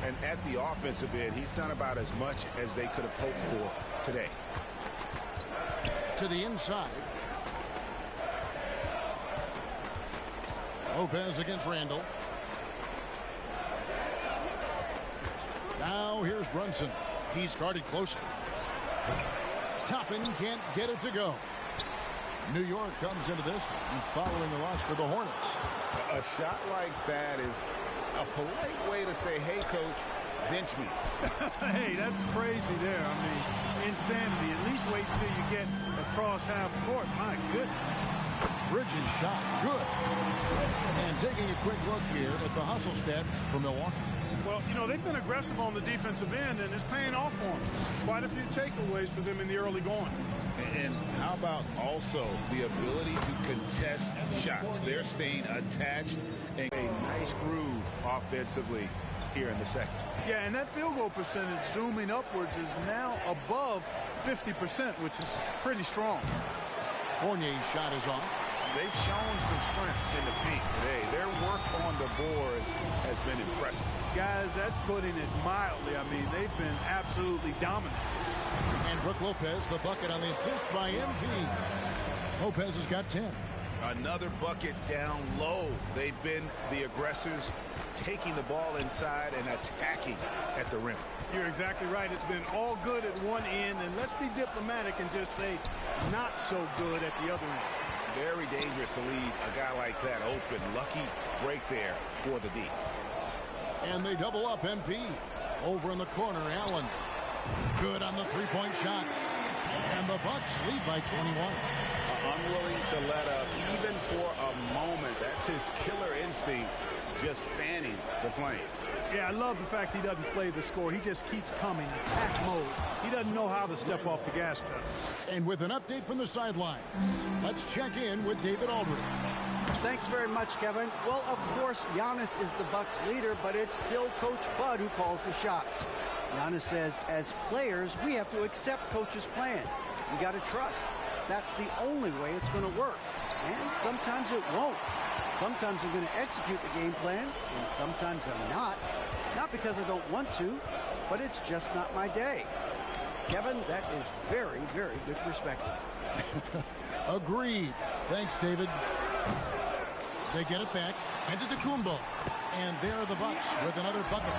And at the offensive end, he's done about as much as they could have hoped for today. To the inside. Lopez against Randle. Now here's Brunson. He's guarded closely. Toppin can't get it to go. New York comes into this one following the loss to the Hornets. A shot like that is a polite way to say, hey, coach, bench me. Hey, that's crazy there. I mean, insanity. At least wait until you get across half court. My goodness. Bridges shot good. And taking a quick look here at the hustle stats for Milwaukee. Well, you know, they've been aggressive on the defensive end, and it's paying off for them. Quite a few takeaways for them in the early going. And how about also the ability to contest shots? They're staying attached and a nice groove offensively here in the second. Yeah, and that field goal percentage zooming upwards is now above 50%, which is pretty strong. Fournier's shot is off. They've shown some strength in the paint today. Their work on the boards has been impressive. Guys, that's putting it mildly. I mean, they've been absolutely dominant. And Brook Lopez, the bucket on the assist by MP. Lopez has got 10. Another bucket down low. They've been the aggressors, taking the ball inside and attacking at the rim. You're exactly right. It's been all good at one end, and let's be diplomatic and just say not so good at the other end. Very dangerous to leave a guy like that open. Lucky break there for the D. And they double up MP. Over in the corner, Allen. Good on the three-point shot. And the Bucks lead by 21. Unwilling to let up even for a moment. That's his killer instinct, just fanning the flames. Yeah, I love the fact he doesn't play the score. He just keeps coming, attack mode. He doesn't know how to step off the gas pedal. And with an update from the sideline, let's check in with David Aldridge. Thanks very much, Kevin. Well, of course, Giannis is the Bucks leader, but it's still Coach Bud who calls the shots. Giannis says, as players, we have to accept Coach's plan. We got to trust. That's the only way it's going to work. And sometimes it won't. Sometimes I'm going to execute the game plan, and sometimes I'm not. Not because I don't want to, but it's just not my day. Kevin, that is very, very good perspective. Agreed. Thanks, David. They get it back. Antetokounmpo. And there are the Bucks with another bucket.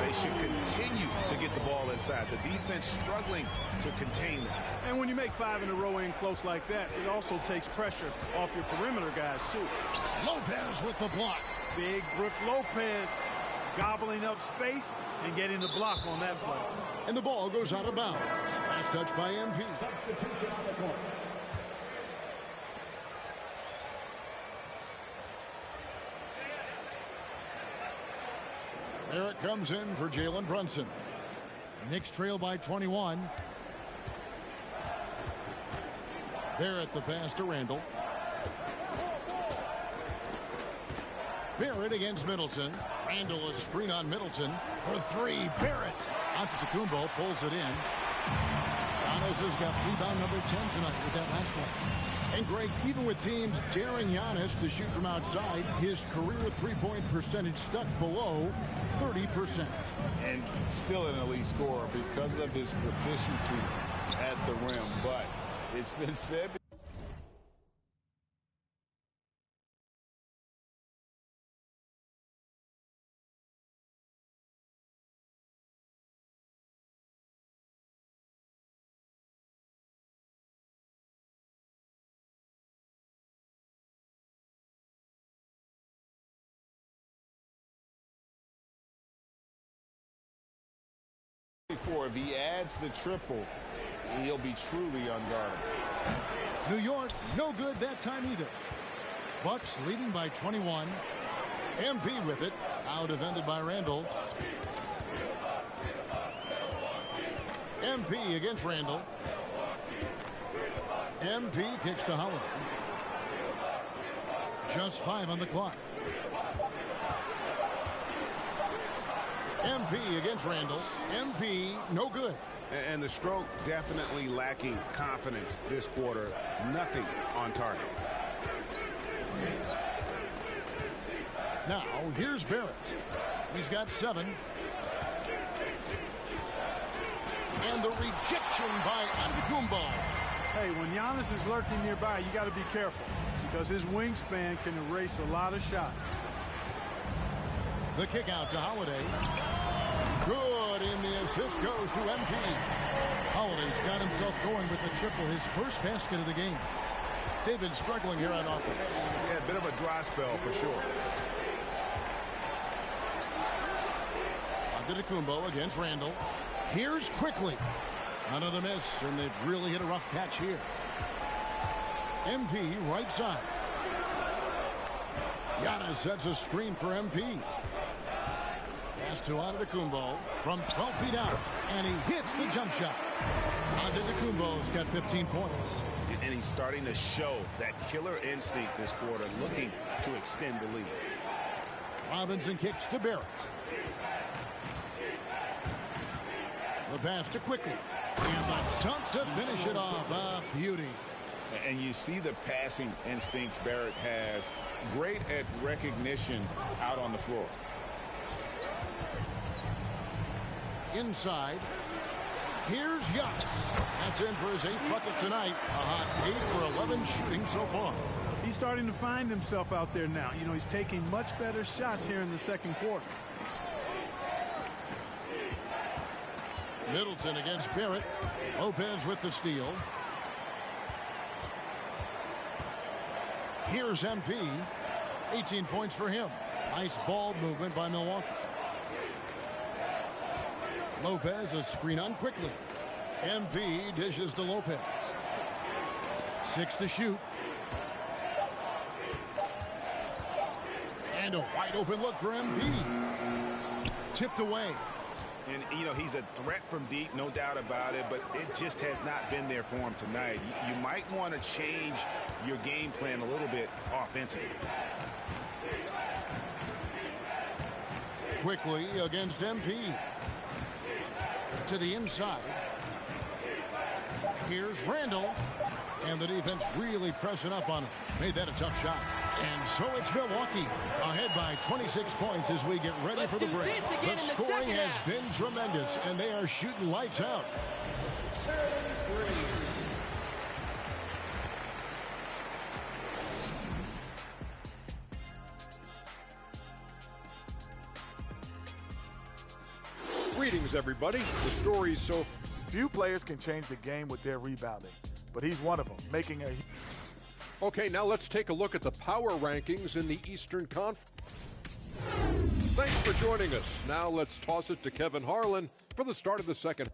They should continue to get the ball inside. The defense struggling to contain them. And when you make 5 in a row in close like that, it also takes pressure off your perimeter guys, too. Lopez with the block. Big Brook Lopez gobbling up space and getting the block on that play. And the ball goes out of bounds. Last touch by MP. Substitution on the court. Barrett comes in for Jalen Brunson. Knicks trail by 21. Barrett the pass to Randall. Barrett against Middleton. Randall a screen on Middleton for three. Barrett. Antetokounmpo pulls it in. Giannis has got rebound number 10 tonight with that last one. And Greg, even with teams daring Giannis to shoot from outside, his career three-point percentage stuck below 30%. And still an elite scorer because of his proficiency at the rim. But it's been said. If he adds the triple, he'll be truly unguardable. New York, no good that time either. Bucks leading by 21. MP with it. Out defended by Randall. MP against Randall. MP kicks to Holiday. Just 5 on the clock. MP against Randall. MP, no good. And the stroke definitely lacking confidence this quarter. Nothing on target. Now, here's Barrett. He's got 7. And the rejection by Antetokounmpo. Hey, when Giannis is lurking nearby, you got to be careful because his wingspan can erase a lot of shots. The kick out to Holiday. Good, and the assist goes to MP. Holiday's got himself going with the triple, his first basket of the game. They've been struggling here on offense. Yeah, a bit of a dry spell for sure. Antetokounmpo against Randall. Here's Quickly. Another miss, and they've really hit a rough patch here. MP right side. Giannis sets a screen for MP. Pass to Antetokounmpo from 12 feet out, and he hits the jump shot. Antetokounmpo's got 15 points. And he's starting to show that killer instinct this quarter, looking to extend the lead. Robinson kicks to Barrett. The pass to Quickly. And the dunk to finish it off. A beauty. And you see the passing instincts Barrett has. Great at recognition out on the floor. Inside. Here's Giannis. That's in for his 8th bucket tonight. A hot 8 for 11 shooting so far. He's starting to find himself out there now. You know, he's taking much better shots here in the second quarter. Middleton against Barrett. Lopez with the steal. Here's MP. 18 points for him. Nice ball movement by Milwaukee. Lopez, a screen on quickly. MP dishes to Lopez. 6 to shoot. And a wide open look for MP. Tipped away. And, you know, he's a threat from deep, no doubt about it, but it just has not been there for him tonight. You might want to change your game plan a little bit offensively. Quickly against MP. To the inside. Here's Randall. And the defense really pressing up on him. Made that a tough shot. And so it's Milwaukee ahead by 26 points as we get ready for the break. The scoring has been tremendous, and they are shooting lights out. Greetings, everybody. The story's so... Few players can change the game with their rebounding, but he's one of them, making a... Okay, now let's take a look at the power rankings in the Eastern Conference. Thanks for joining us. Now let's toss it to Kevin Harlan for the start of the second.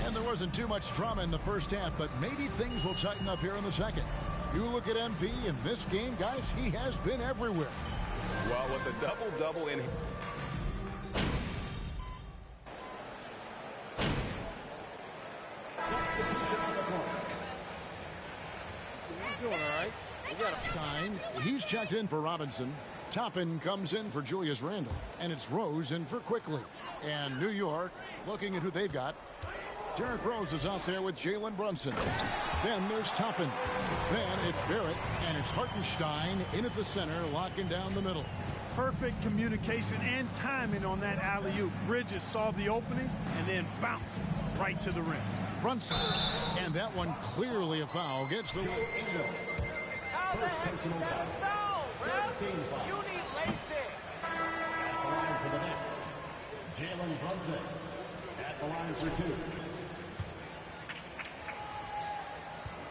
And there wasn't too much drama in the first half, but maybe things will tighten up here in the second. You look at MP in this game, guys, he has been everywhere. Well, with a double-double in... Doing all right. Stein, he's checked in for Robinson. Toppin comes in for Julius Randle. And it's Rose in for Quickly. And New York, looking at who they've got. Derrick Rose is out there with Jalen Brunson. Then there's Toppin. Then it's Barrett. And it's Hartenstein in at the center, locking down the middle. Perfect communication and timing on that alley-oop. Bridges saw the opening and then bounced right to the rim. Brunson. And that one clearly a foul. Gets the... How the heck is that a foul, bro? You need LASIK. At the line for the Knicks, Jalen Brunson. At the line for 2.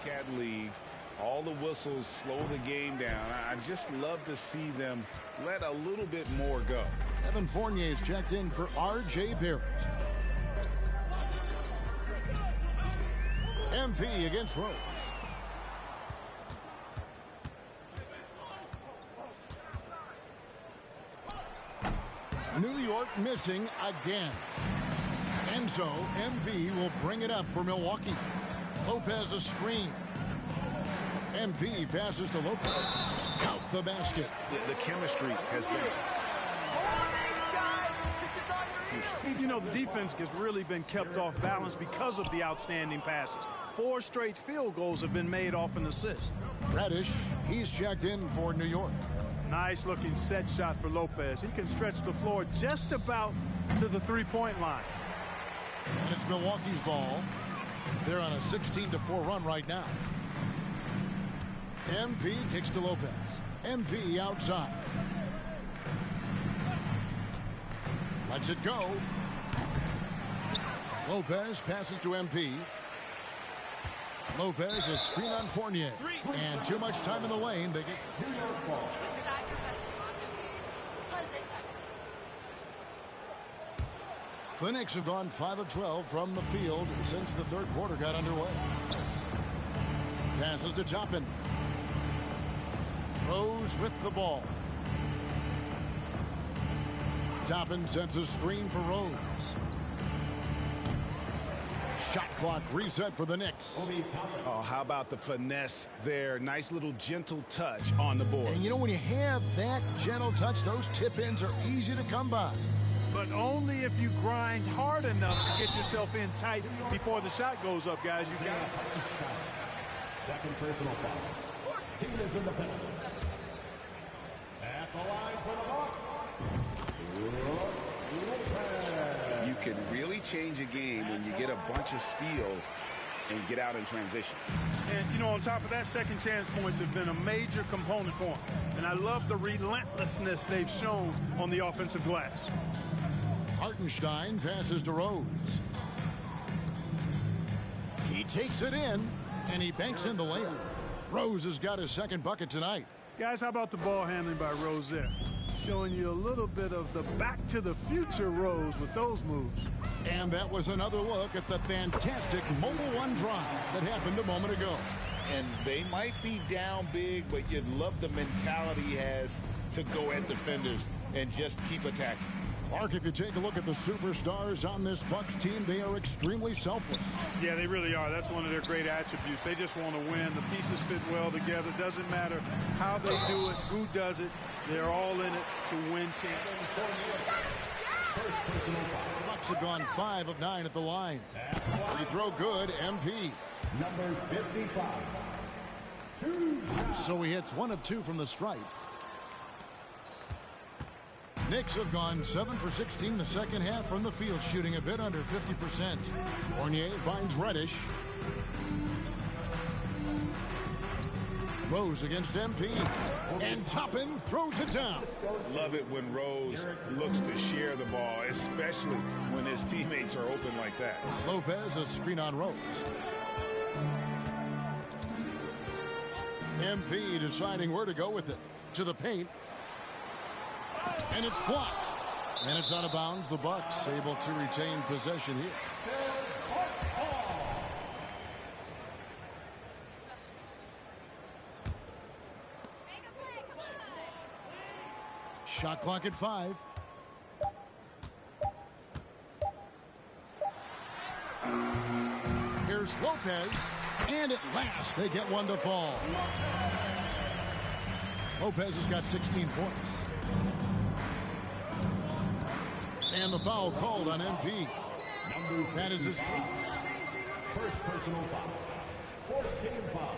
Can't leave. All the whistles slow the game down. I just love to see them let a little bit more go. Evan Fournier's checked in for R.J. Barrett. MP against Rose. New York missing again. And so MP will bring it up for Milwaukee. Lopez a screen. MP passes to Lopez. Count the basket. The chemistry has been... You know, the defense has really been kept off balance because of the outstanding passes. 4 straight field goals have been made off an assist. Radish, he's checked in for New York. Nice looking set shot for Lopez. He can stretch the floor just about to the three-point line. And it's Milwaukee's ball. They're on a 16-4 run right now. MP kicks to Lopez. MP outside. Lets it go. Lopez passes to MP. Lopez a screen on Fournier. And too much time in the lane. They get New York ball. The Knicks have gone 5 of 12 from the field since the third quarter got underway. Passes to Toppin. Rose with the ball. Toppin sets a screen for Rose. Shot clock reset for the Knicks. Oh, how about the finesse there? Nice little gentle touch on the board. And you know, when you have that gentle touch, those tip-ins are easy to come by. But only if you grind hard enough to get yourself in tight before the shot goes up, guys. You got it. Second personal foul. Team is in the penalty. At the line for the Bucks. You can really change a game when you get a bunch of steals and get out in transition. And, you know, on top of that, second chance points have been a major component for them. And I love the relentlessness they've shown on the offensive glass. Hartenstein passes to Rose. He takes it in, and he banks in the layup. Rose has got his second bucket tonight. Guys, how about the ball handling by Rosette? Showing you a little bit of the back to the future Rose with those moves. And that was another look at the fantastic Mobile One drive that happened a moment ago. And they might be down big, but you'd love the mentality he has to go at defenders and just keep attacking. Mark, if you take a look at the superstars on this Bucks team, they are extremely selfless. Yeah, they really are. That's one of their great attributes. They just want to win. The pieces fit well together. Doesn't matter how they do it, who does it. They're all in it to win championships. Bucks have gone 5 of 9 at the line. Free throw good, MP. Number 55. So he hits 1 of 2 from the stripe. Knicks have gone 7 for 16 in the second half from the field, shooting a bit under 50%. Fournier finds Reddish. Rose against MP. And Toppin throws it down. Love it when Rose looks to share the ball, especially when his teammates are open like that. Lopez, a screen on Rose. MP deciding where to go with it. To the paint. And it's blocked. And it's out of bounds. The Bucks able to retain possession here. Shot clock at 5. Here's Lopez. And at last, they get one to fall. Lopez has got 16 points. And the foul called on MP. That is his first personal foul. First team foul.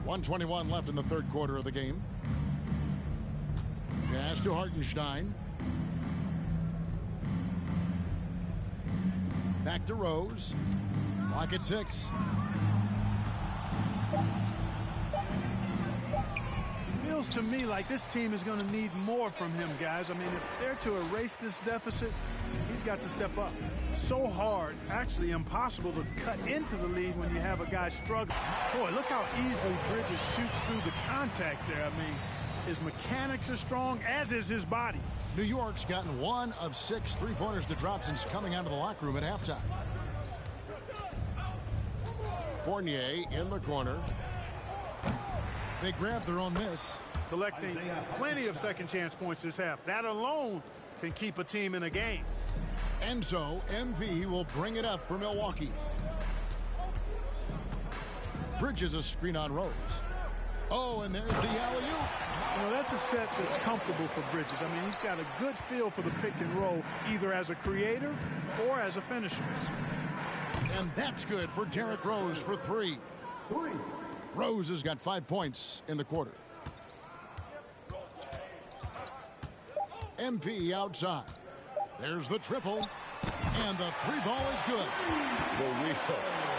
.121 left in the third quarter of the game. Pass to Hartenstein. Back to Rose. Clock at 6. Feels to me like this team is going to need more from him, guys. I mean, if they're to erase this deficit, he's got to step up. So hard, actually impossible to cut into the lead when you have a guy struggling. Boy, look how easily Bridges shoots through the contact there. I mean, his mechanics are strong, as is his body. New York's gotten 1 of 6 three-pointers to drop since coming out of the locker room at halftime. Fournier in the corner. They grab their own miss. Collecting plenty of second chance points this half. That alone can keep a team in a game. And so MV will bring it up for Milwaukee. Bridges a screen on Rose. Oh, and there's the alley-oop. You know, that's a set that's comfortable for Bridges. I mean, he's got a good feel for the pick and roll, either as a creator or as a finisher. And that's good for Derrick Rose for 3. Rose has got 5 points in the quarter. MP outside. There's the triple. And the 3 ball is good. The wheel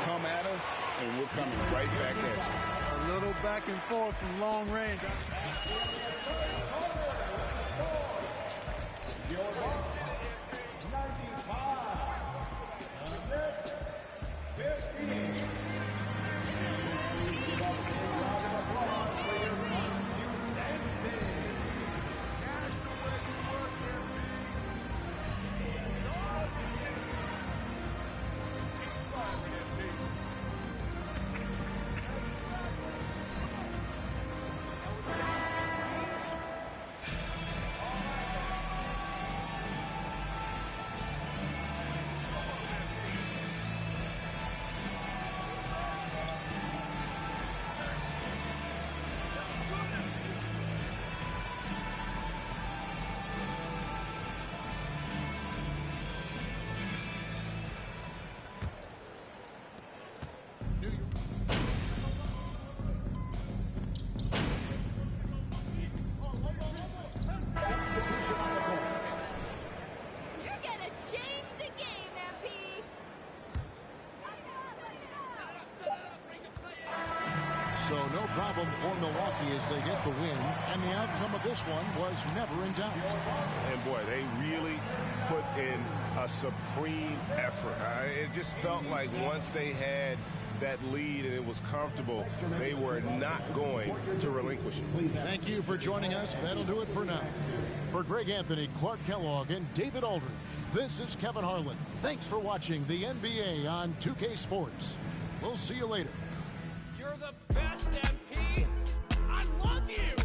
come at us, and we're coming right back at you. A little back and forth from long range. for Milwaukee as they get the win, and the outcome of this one was never in doubt. And boy, they really put in a supreme effort. It just felt like once they had that lead and it was comfortable, they were not going to relinquish it. Thank you for joining us. That'll do it for now. For Greg Anthony, Clark Kellogg, and David Aldridge, this is Kevin Harlan. Thanks for watching the NBA on 2K Sports. We'll see you later. You're the best, MP. I love you.